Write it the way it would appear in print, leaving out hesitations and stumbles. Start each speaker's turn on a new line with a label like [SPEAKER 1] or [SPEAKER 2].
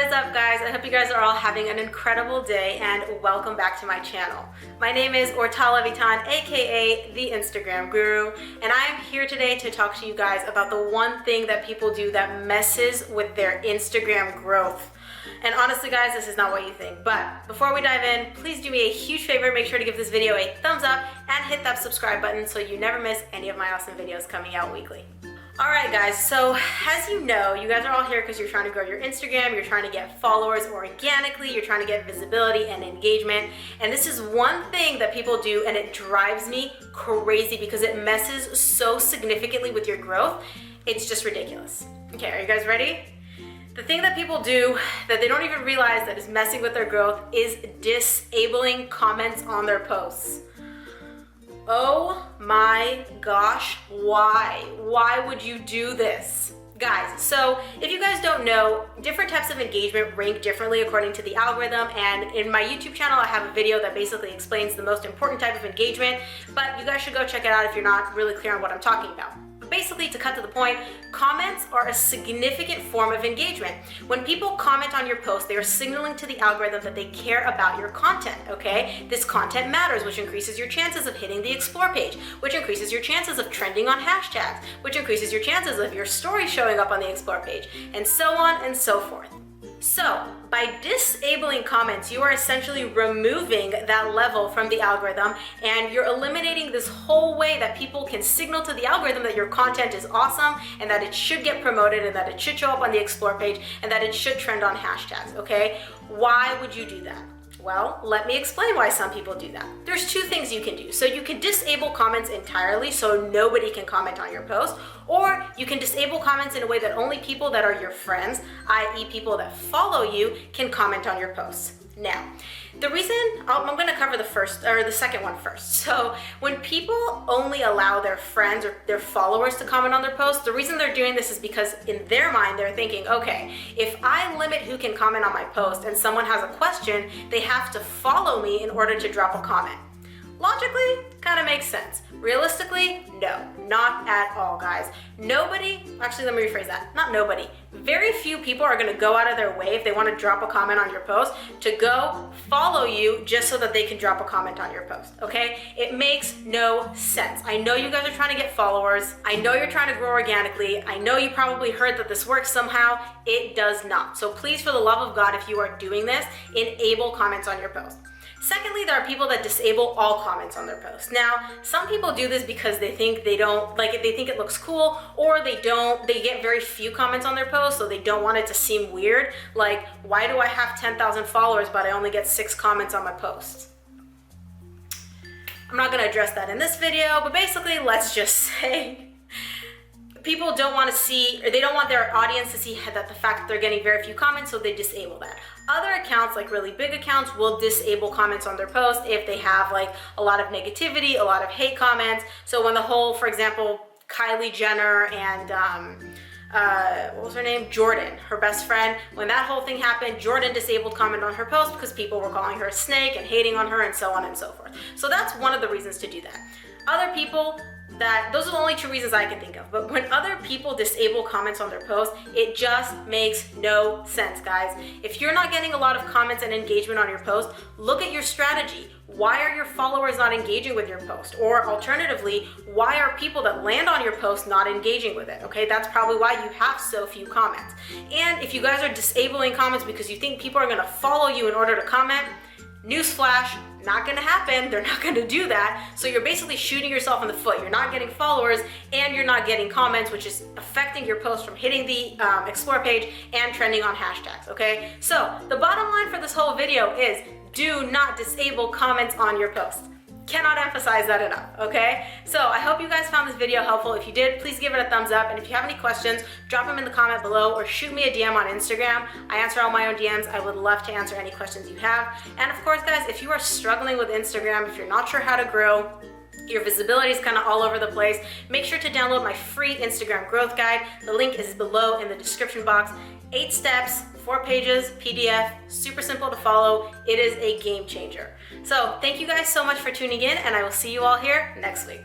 [SPEAKER 1] What is up, guys? I hope you guys are all having an incredible day and welcome back to my channel. My name is Untitled Chapter, aka the Instagram Guru, and I'm here today to talk to you guys about the one thing that people do that messes with their Instagram growth. And honestly, guys, this is not what you think. But before we dive in, please do me a huge favor. Make sure to give this video a thumbs up and hit that subscribe button so you never miss any of my awesome videos coming out weekly. Alright guys, so as you know, you guys are all here because you're trying to grow your Instagram, you're trying to get followers organically, you're trying to get visibility and engagement, and this is one thing that people do and it drives me crazy because it messes so significantly with your growth. It's just ridiculous. Okay, are you guys ready? The thing that people do that they don't even realize that is messing with their growth is disabling comments on their posts. Oh my gosh, why? Why would you do this? Guys, so if you guys don't know, different types of engagement rank differently according to the algorithm, and in my YouTube channel I have a video that basically explains the most important type of engagement, but you guys should go check it out if you're not really clear on what I'm talking about. Basically, to cut to the point, comments are a significant form of engagement. When people comment on your post, they are signaling to the algorithm that they care about your content, okay? This content matters, which increases your chances of hitting the explore page, which increases your chances of trending on hashtags, which increases your chances of your story showing up on the explore page, and so on and so forth. So, by disabling comments, you are essentially removing that level from the algorithm, and you're eliminating this whole way that people can signal to the algorithm that your content is awesome and that it should get promoted and that it should show up on the explore page and that it should trend on hashtags, okay? Why would you do that? Well, let me explain why some people do that. There's two things you can do. So you can disable comments entirely so nobody can comment on your post, or you can disable comments in a way that only people that are your friends, i.e. people that follow you, can comment on your posts. Now, the reason, I'm going to cover the second one first. So when people only allow their friends or their followers to comment on their posts, the reason they're doing this is because in their mind they're thinking, okay, if I limit who can comment on my post and someone has a question, they have to follow me in order to drop a comment. Logically, kind of makes sense. Realistically, no, not at all, guys. Actually, let me rephrase that. Not nobody. Very few people are going to go out of their way if they want to drop a comment on your post to go follow you just so that they can drop a comment on your post, okay? It makes no sense. I know you guys are trying to get followers. I know you're trying to grow organically. I know you probably heard that this works somehow. It does not. So please, for the love of God, if you are doing this, enable comments on your post. Secondly, there are people that disable all comments on their posts. Now, some people do this because they think they think it looks cool, or they get very few comments on their posts, so they don't want it to seem weird. Like, why do I have 10,000 followers but I only get 6 comments on my posts? I'm not gonna address that in this video, but basically, let's just say people don't want to see, or they don't want their audience to see that the fact that they're getting very few comments, so they disable that. Other accounts, like really big accounts, will disable comments on their posts if they have like a lot of negativity, a lot of hate comments. So when the whole, for example, Kylie Jenner and what was her name? Jordan, her best friend, when that whole thing happened, Jordan disabled comment on her post because people were calling her a snake and hating on her and so on and so forth. So that's one of the reasons to do that. Other people, those are the only 2 reasons I can think of. But when other people disable comments on their posts, it just makes no sense, guys. If you're not getting a lot of comments and engagement on your post, look at your strategy. Why are your followers not engaging with your post? Or alternatively, why are people that land on your post not engaging with it? Okay, that's probably why you have so few comments. And if you guys are disabling comments because you think people are going to follow you in order to comment, newsflash, not gonna happen. They're not gonna do that. So you're basically shooting yourself in the foot. You're not getting followers and you're not getting comments, which is affecting your post from hitting the explore page and trending on hashtags, okay? So the bottom line for this whole video is do not disable comments on your post. Cannot emphasize that enough, okay? So I hope you guys found this video helpful. If you did, please give it a thumbs up. And if you have any questions, drop them in the comment below or shoot me a DM on Instagram. I answer all my own DMs. I would love to answer any questions you have. And of course, guys, if you are struggling with Instagram, if you're not sure how to grow, your visibility is kind of all over the place, make sure to download my free Instagram growth guide. The link is below in the description box. 8 steps, 4 pages, PDF, super simple to follow. It is a game changer. So thank you guys so much for tuning in, and I will see you all here next week.